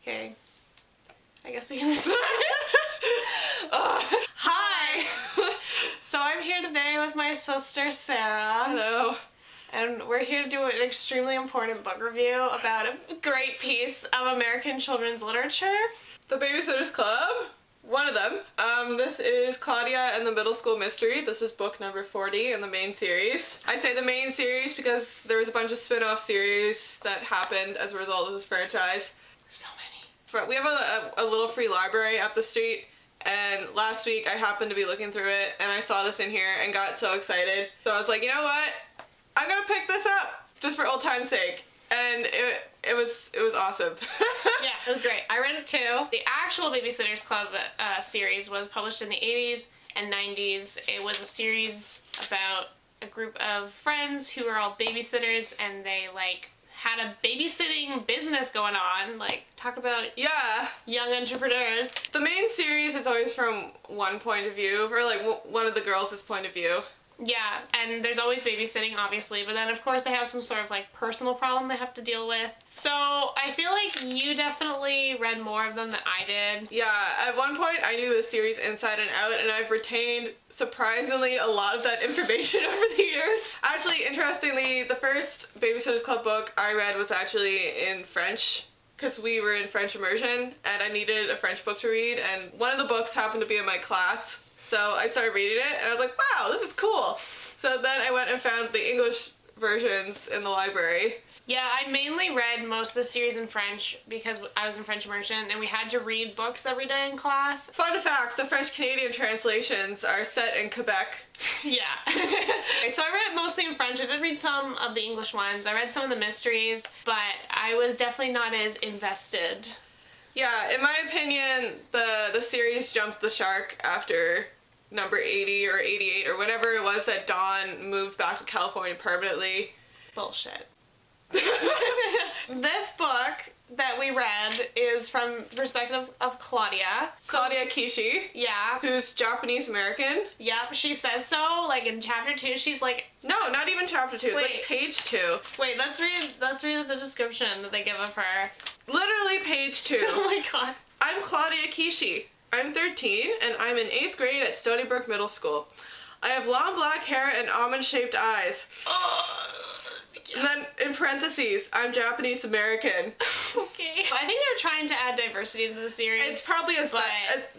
Okay. I guess we can start. Hi! So I'm here today with my sister Sarah. Hello. And we're here to do an extremely important book review about a great piece of American children's literature. The BABY-SITTE'S Club. One of them. This is Claudia and the Middle School Mystery. This is book number 40 in the main series. I say the main series because there was a bunch of spin-off series that happened as a result of this franchise. So many. We have a little free library up the street, and last week I happened to be looking through it and I saw this in here and got so excited. So I was like, you know what? I'm gonna pick this up just for old time's sake. And it was awesome. Yeah, it was great. I read it too. The actual BABY-SITTE'S Club series was published in the 80s and 90s. It was a series about a group of friends who were all babysitters, and they had a babysitting business going on. Talk about young entrepreneurs. The main series is always from one point of view, or one of the girls' point of view. Yeah, and there's always babysitting, obviously, but then of course they have some sort of personal problem they have to deal with. So I feel like you definitely read more of them than I did. Yeah, at one point I knew the series inside and out, and I've retained surprisingly a lot of that information over the years. Actually, interestingly, the first BABY-SITTE'S Club book I read was actually in French, because we were in French immersion and I needed a French book to read, and one of the books happened to be in my class. So I started reading it, and I was like, wow, this is cool. So then I went and found the English versions in the library. Yeah, I mainly read most of the series in French because I was in French immersion, and we had to read books every day in class. Fun fact, the French-Canadian translations are set in Quebec. Yeah. So I read it mostly in French. I did read some of the English ones. I read some of the mysteries, but I was definitely not as invested. Yeah, in my opinion, the series jumped the shark after number 80 or 88 or whatever it was that Dawn moved back to California permanently. Bullshit. This book that we read is from the perspective of Claudia. Claudia Kishi. Yeah. Who's Japanese American. Yep, she says so. In chapter 2, she's like... No, not even chapter 2. Wait. It's page 2. Wait, let's read the description that they give of her. Literally page 2. Oh my god. I'm Claudia Kishi. I'm 13, and I'm in 8th grade at Stony Brook Middle School. I have long black hair and almond-shaped eyes. And then, in parentheses, I'm Japanese American. Okay. I think they're trying to add diversity to the series. It's probably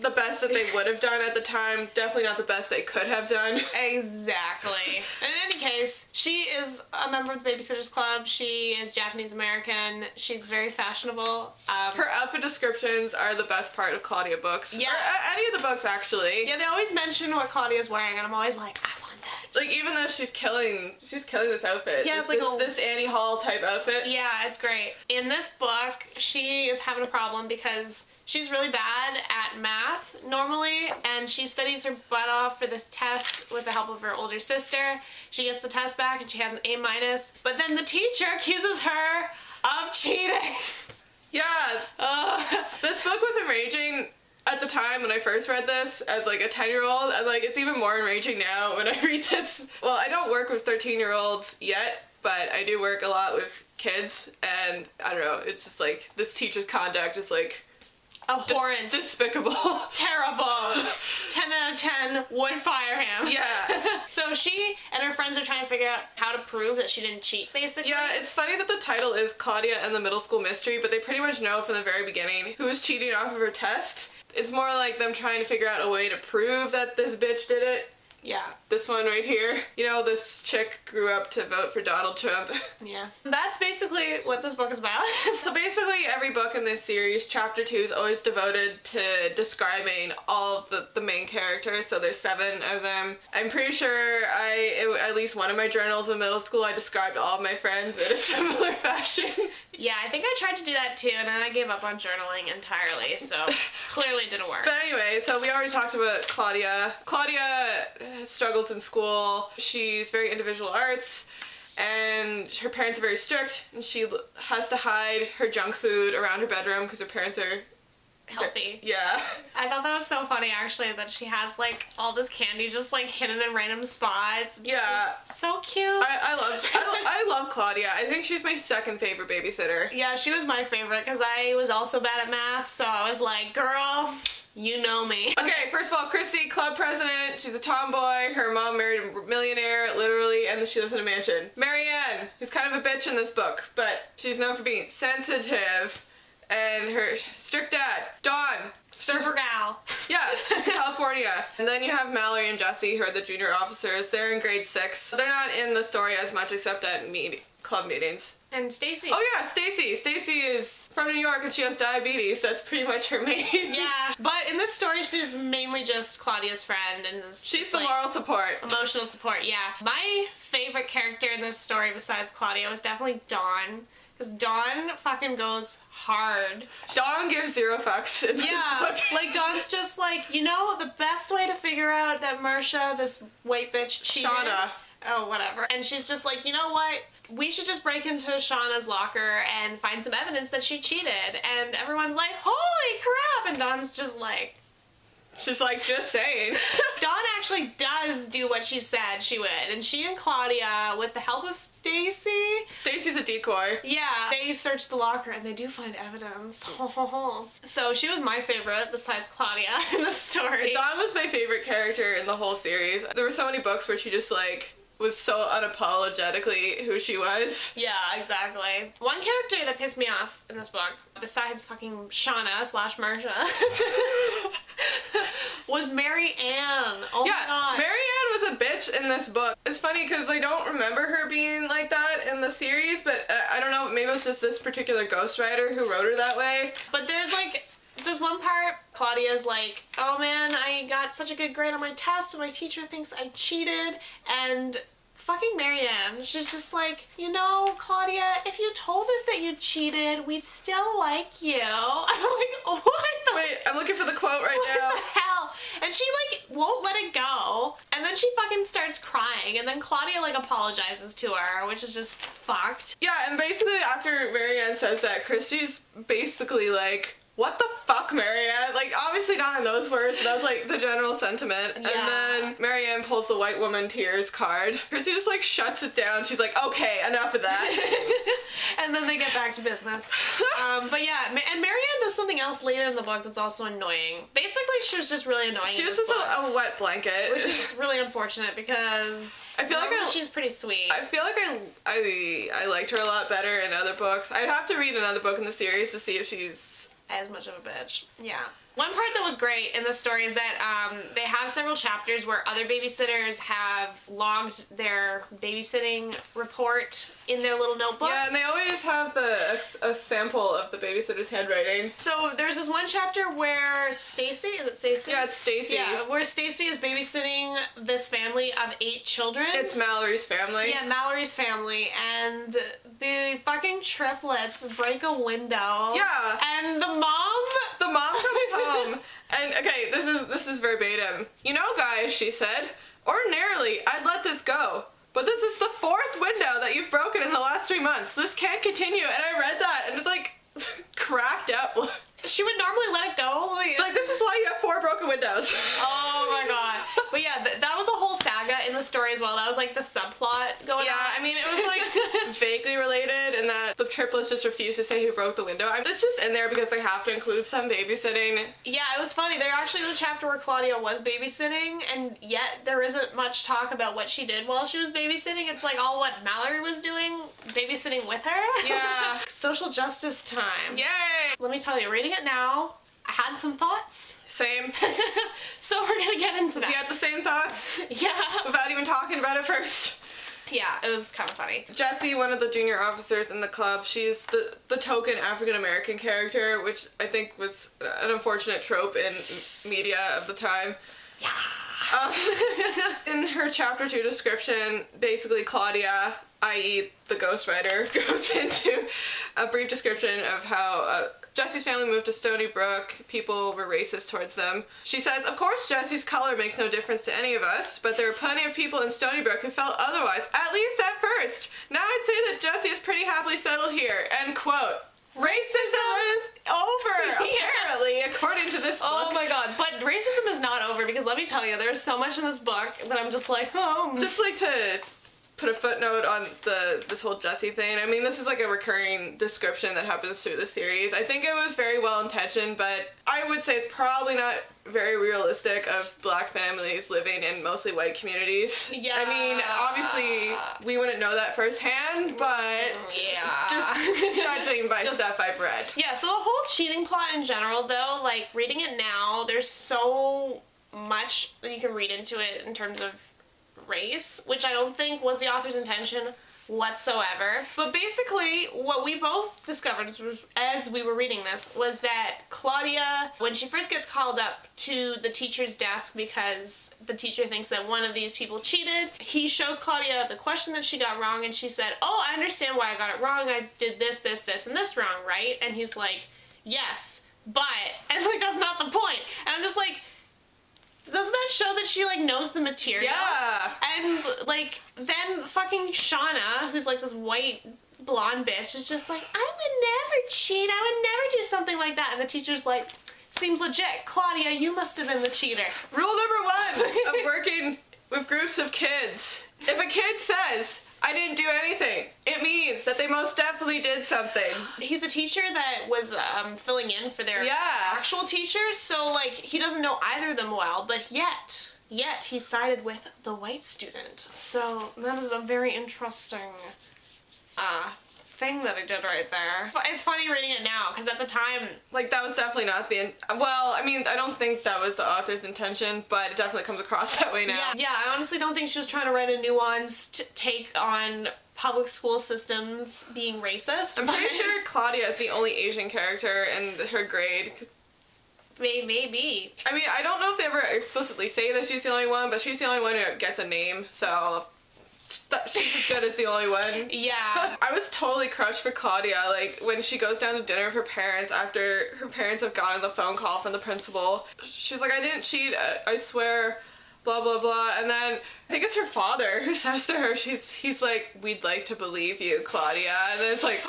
the best that they would have done at the time. Definitely not the best they could have done. Exactly. In any case, she is a member of the BABY-SITTE'S Club. She is Japanese American. She's very fashionable. Her outfit descriptions are the best part of Claudia books. Yeah. Or any of the books, actually. Yeah, they always mention what Claudia's wearing, and I'm always like, I want that. Even though she's killing this outfit. Yeah, it's this Annie Hall type outfit. Yeah, it's great. In this book, she is having a problem because she's really bad at math normally, and she studies her butt off for this test with the help of her older sister. She gets the test back and she has an A-, but then the teacher accuses her of cheating. Yeah, this book was enraging at the time when I first read this as a 10-year-old, and it's even more enraging now when I read this. Well, I don't work with 13-year-olds yet, but I do work a lot with kids, and I don't know, it's just this teacher's conduct is abhorrent. Despicable. Terrible. 10 out of 10 would fire him. Yeah. So she and her friends are trying to figure out how to prove that she didn't cheat, basically. Yeah, it's funny that the title is Claudia and the Middle School Mystery, but they pretty much know from the very beginning who was cheating off of her test. It's more like them trying to figure out a way to prove that this bitch did it. Yeah. This one right here. This chick grew up to vote for Donald Trump. Yeah. That's basically what this book is about. So basically every book in this series, chapter 2 is always devoted to describing all of the main characters. So there's 7 of them. I'm pretty sure at least one of my journals in middle school, I described all of my friends in a similar fashion. Yeah, I think I tried to do that too, and then I gave up on journaling entirely, so clearly it didn't work. But anyway, so we already talked about Claudia. Claudia struggles in school. She's very into visual arts, and her parents are very strict, and she has to hide her junk food around her bedroom because her parents are healthy. Yeah. I thought that was so funny, actually, that she has, like, all this candy just, like, hidden in random spots. It's Yeah. so cute. I love Claudia. I think she's my second favorite babysitter. Yeah, she was my favorite because I was also bad at math, so I was like, girl, you know me. Okay, first of all, Christy, club president. She's a tomboy. Her mom married a millionaire, literally, and she lives in a mansion. Marianne, who's kind of a bitch in this book, but she's known for being sensitive, and her strict dad. Dawn. Surfer gal. Yeah, she's from California. And then you have Mallory and Jesse, who are the junior officers. They're in grade 6. They're not in the story as much except at club meetings. And Stacy. Oh yeah, Stacy. Stacy is from New York and she has diabetes. That's pretty much her main. Yeah, but in this story, she's mainly just Claudia's friend and she's the moral support. Emotional support, yeah. My favorite character in this story besides Claudia was definitely Dawn. Because Dawn fucking goes hard. Dawn gives 0 fucks in this book. Like Dawn's just like, you know, the best way to figure out that Marsha, this white bitch, cheated. Shauna. Oh, whatever. And she's just like, you know what? We should just break into Shauna's locker and find some evidence that she cheated. And everyone's like, holy crap! And Dawn's just like... She's like, just saying. Dawn actually does do what she said she would. And she and Claudia, with the help of Stacy... Stacy's a decoy. Yeah. They search the locker and they do find evidence. So she was my favorite besides Claudia in the story. Dawn was my favorite character in the whole series. There were so many books where she just like... was so unapologetically who she was. Yeah, exactly. One character that pissed me off in this book, besides fucking Shauna / Marsha, was Mary Ann. Oh my god. Mary Ann was a bitch in this book. It's funny because I don't remember her being like that in the series, but I don't know, maybe it was just this particular ghostwriter who wrote her that way. But there's like... This one part, Claudia's like, oh man, I got such a good grade on my test, but my teacher thinks I cheated, and fucking Marianne, she's just like, you know, Claudia, if you told us that you cheated, we'd still like you. I'm like, what the... Wait, I'm looking for the quote right now. What the hell? And she, like, won't let it go, and then she fucking starts crying, and then Claudia, like, apologizes to her, which is just fucked. Yeah, and basically after Marianne says that, Christy's basically like... What the fuck, Marianne? Like, obviously not in those words, but that's, like, the general sentiment. Yeah. And then Marianne pulls the white woman tears card. Christy just, like, shuts it down. She's like, okay, enough of that. And then they get back to business. But yeah, and Marianne does something else later in the book that's also annoying. Basically, she was just really annoying. She was just a wet blanket. Which is really unfortunate because I feel like she's pretty sweet. I feel like I liked her a lot better in other books. I'd have to read another book in the series to see if she's... as much of a bitch. Yeah. One part that was great in the story is that they have several chapters where other babysitters have logged their babysitting report in their little notebook. Yeah, and they always have a sample of the babysitter's handwriting. So there's this one chapter where Stacy, is it Stacy? Yeah, it's Stacy. Yeah, where Stacy is babysitting this family of 8 children. It's Mallory's family. Yeah, Mallory's family, and the fucking triplets break a window. Yeah. And the mom comes home, and okay, this is verbatim. You know, guys, she said, ordinarily I'd let this go, but this is the 4th window that you've broken in the last 3 months. This can't continue. And I read that, and it's like cracked up. She would normally let it go. Like, this is why you have 4 broken windows. Oh my god. But yeah, that was a whole saga in the story as well. That was like the subplot going on. Yeah, I mean, it was like vaguely related in that the triplets just refused to say who broke the window. It's just in there because they have to include some babysitting. Yeah, it was funny. There actually was a chapter where Claudia was babysitting, and yet there isn't much talk about what she did while she was babysitting. It's like all what Mallory was doing, babysitting with her. Yeah. Social justice time. Yay! Let me tell you, reading it now, I had some thoughts. Same. So we're gonna get into that. You had the same thoughts? Yeah. Without even talking about it first. Yeah, it was kind of funny. Jessie, one of the junior officers in the club, she's the token African-American character, which I think was an unfortunate trope in media of the time. Yeah. In her chapter 2 description, basically Claudia, i.e. the ghostwriter, goes into a brief description of how Jessie's family moved to Stony Brook. People were racist towards them. She says, of course Jessie's color makes no difference to any of us, but there are plenty of people in Stony Brook who felt otherwise, at least at first. Now I'd say that Jessie is pretty happily settled here. End quote. Racism is over, apparently, according racism is not over, because let me tell you, there's so much in this book that I'm just like, oh. Just like to put a footnote on this whole Jessie thing. I mean, this is like a recurring description that happens through the series. I think it was very well intentioned, but I would say it's probably not very realistic of black families living in mostly white communities. Yeah. I mean, obviously we wouldn't know that firsthand, but yeah. just judging by stuff I've read. Yeah, so the whole cheating plot in general, though, like reading it now, there's so much that you can read into it in terms of race, which I don't think was the author's intention whatsoever. But basically, what we both discovered as we were reading this was that Claudia, when she first gets called up to the teacher's desk because the teacher thinks that one of these people cheated, he shows Claudia the question that she got wrong, and she said, oh, I understand why I got it wrong. I did this, this, this, and this wrong, right? And he's like, yes, but, and like, that's not the point. And I'm just like, doesn't that show that she, like, knows the material? Yeah. And, like, then fucking Shauna, who's, like, this white blonde bitch, is just like, I would never cheat. I would never do something like that. And the teacher's like, seems legit. Claudia, you must have been the cheater. Rule number 1 of working with groups of kids. If a kid says, I didn't do anything, it means that they most definitely did something. He's a teacher that was filling in for their actual teachers, so, like, he doesn't know either of them well, but yet he sided with the white student. So that is a very interesting thing that he did right there. It's funny reading it now, because at the time, like, that was definitely not the, well, I mean, I don't think that was the author's intention, but it definitely comes across that way now. Yeah, I honestly don't think she was trying to write a nuanced take on public school systems being racist. I'm pretty sure Claudia is the only Asian character in her grade. Maybe. I mean, I don't know if they ever explicitly say that she's the only one, but she's the only one who gets a name, so she's as good as the only one. Yeah. I was totally crushed for Claudia, like, when she goes down to dinner with her parents after her parents have gotten the phone call from the principal. She's like, I didn't cheat, I swear, blah, blah, blah. And then I think it's her father who says to her, he's like, we'd like to believe you, Claudia. And then it's like,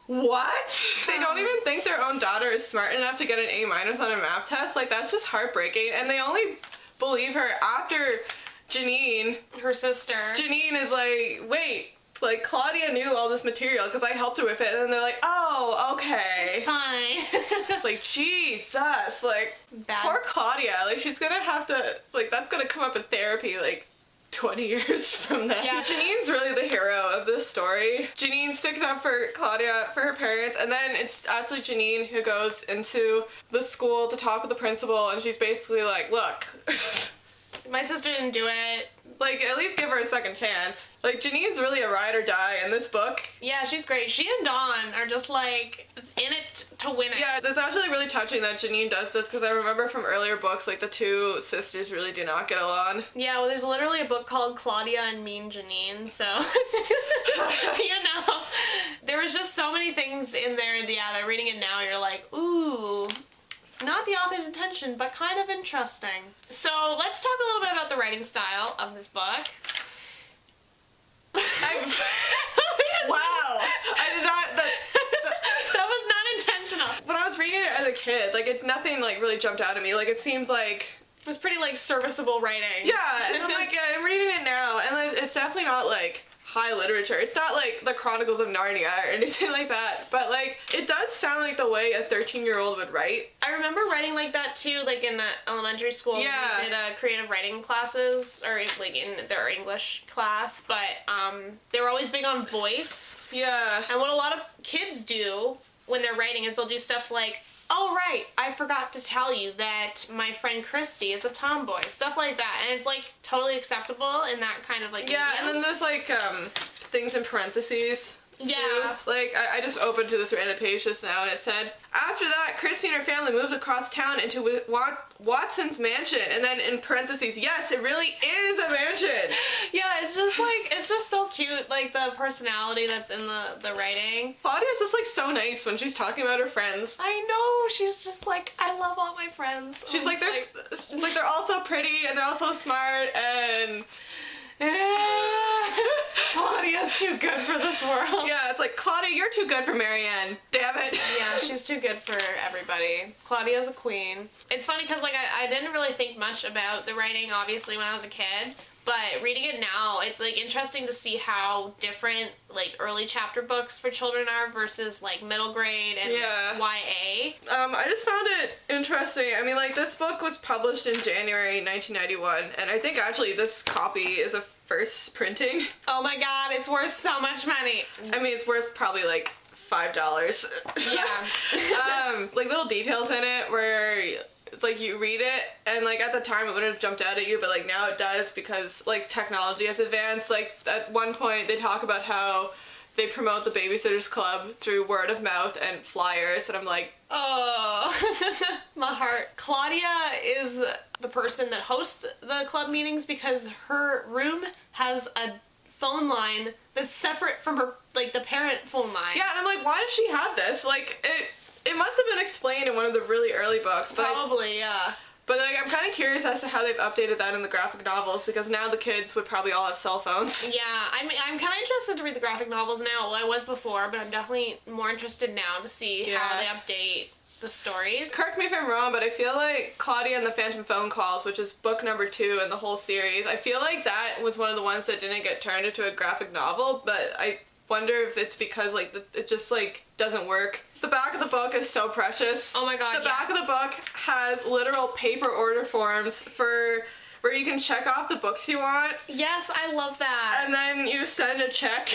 what? They don't even think their own daughter is smart enough to get an A- on a math test? Like, that's just heartbreaking. And they only believe her after Janine, her sister. Janine is like, wait, like, Claudia knew all this material because I helped her with it. And then they're like, oh, okay. It's fine. It's like, Jesus, like, poor Claudia. Like, she's gonna have to, like, that's gonna come up in therapy, like, 20 years from now. Yeah. Janine's really the hero of this story. Janine sticks up for Claudia, for her parents, and then it's actually Janine who goes into the school to talk with the principal, and she's basically like, look, my sister didn't do it. Like, at least give her a second chance. Like, Janine's really a ride or die in this book. Yeah, she's great. She and Dawn are just, like, in it to win it. Yeah, it's actually really touching that Janine does this, because I remember from earlier books, like, the two sisters really do not get along. Yeah, well, there's literally a book called Claudia and Mean Janine, so, you know, there was just so many things in there, and yeah, that reading it now, you're like, ooh, not the author's intention, but kind of interesting. So let's talk a little bit about the writing style of this book. Wow. I did not, that was not intentional. When I was reading it as a kid, like, nothing, like, really jumped out at me. Like, it seemed like, it was pretty, like, serviceable writing. yeah, and I'm like, yeah, I'm reading it now, and it's definitely not, like, high literature. It's not like the Chronicles of Narnia or anything like that, but, like, it does sound like the way a 13-year-old would write. I remember writing like that too, like in elementary school. Yeah. We did creative writing classes, or like in their English class, but they were always big on voice. Yeah. And what a lot of kids do when they're writing is they'll do stuff like, oh right, I forgot to tell you that my friend Christy is a tomboy. Stuff like that. And it's like totally acceptable in that kind of like Yeah, medium. and then there's like things in parentheses. Yeah. Too. Like, I just opened to this random page just now, and it said, after that, Christy and her family moved across town into Watson's mansion. And then in parentheses, yes, it really is a mansion. Yeah, it's just like, it's just so cute, like the personality that's in the writing. Claudia's just like so nice when she's talking about her friends. I know, she's just like, I love all my friends. She's like, they're all so pretty, and they're all so smart, and Claudia's too good for this world. Yeah, it's like, Claudia, you're too good for Marianne. Damn it. Yeah, she's too good for everybody. Claudia's a queen. It's funny because, like, I didn't really think much about the writing, obviously, when I was a kid. But reading it now, it's, like, interesting to see how different, like, early chapter books for children are versus, like, middle grade and YA. I just found it interesting. I mean, like, this book was published in January 1991, and I think, actually, this copy is a first printing. Oh my god, it's worth so much money. I mean, it's worth probably, like, $5. Yeah. Like, little details in it where... It's like you read it, and like at the time it wouldn't have jumped out at you, but like now it does because like technology has advanced. Like at one point they talk about how they promote the Baby-Sitters Club through word of mouth and flyers, and I'm like, oh, my heart. Claudia is the person that hosts the club meetings because her room has a phone line that's separate from her, like, the parent phone line. Yeah, and I'm like, why does she have this? Like, it must have been explained in one of the really early books. But probably, yeah. But, like, I'm kind of curious as to how they've updated that in the graphic novels, because now the kids would probably all have cell phones. Yeah, I'm kind of interested to read the graphic novels now. Well, I was before, but I'm definitely more interested now to see how they update the stories. Correct me if I'm wrong, but I feel like Claudia and the Phantom Phone Calls, which is book number 2 in the whole series, I feel like that was one of the ones that didn't get turned into a graphic novel, but I wonder if it's because, like, it just, like, doesn't work. The back of the book is so precious. Oh my god, The back of the book has literal paper order forms for where you can check off the books you want. Yes, I love that. And then you send a check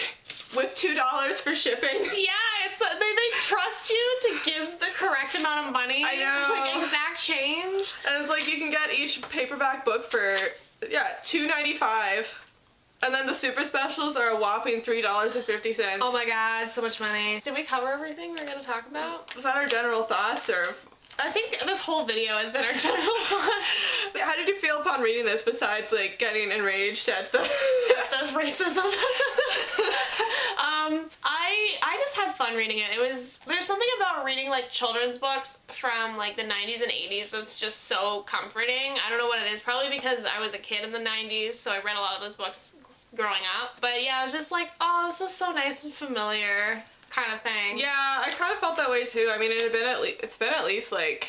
with $2 for shipping. Yeah, it's they trust you to give the correct amount of money. I know. Like, exact change. And it's like you can get each paperback book for, $2.95. And then the super specials are a whopping $3.50. Oh my god, so much money. Did we cover everything we're gonna talk about? Is that our general thoughts, or? I think this whole video has been our general thoughts. How did you feel upon reading this, besides, like, getting enraged at the... Those racism. I just had fun reading it. There's something about reading, like, children's books from, like, the 90s and 80s that's just so comforting. I don't know what it is. Probably because I was a kid in the 90s, so I read a lot of those books growing up. But yeah, I was just like, oh, this is so nice and familiar kind of thing. Yeah, I kind of felt that way too. I mean, it's been at least like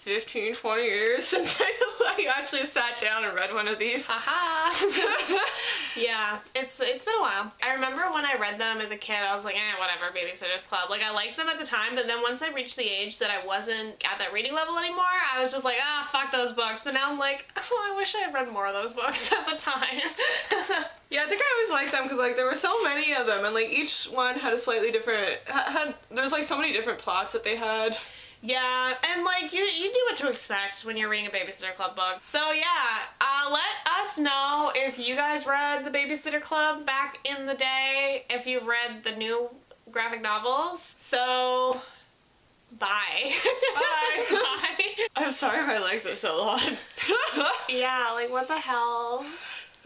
15, 20 years since I actually sat down and read one of these. Aha! Yeah, it's been a while. I remember when I read them as a kid, I was like, whatever, Baby-Sitters Club. Like, I liked them at the time, but then once I reached the age that I wasn't at that reading level anymore, I was just like, fuck those books. But now I'm like, oh, I wish I had read more of those books at the time. Yeah, I think I always liked them because, like, there were so many of them, and, like, each one had a slightly different, there's, like, so many different plots that they had. Yeah, and, like, you knew what to expect when you're reading a Babysitter Club book. So, yeah, let us know if you guys read the Babysitter Club back in the day, if you've read the new graphic novels. So, bye. Bye. Bye. I'm sorry my legs are so long. Yeah, like, what the hell?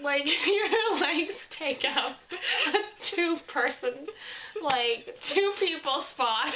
Like, your legs take up a 2-person, like, 2 people spot.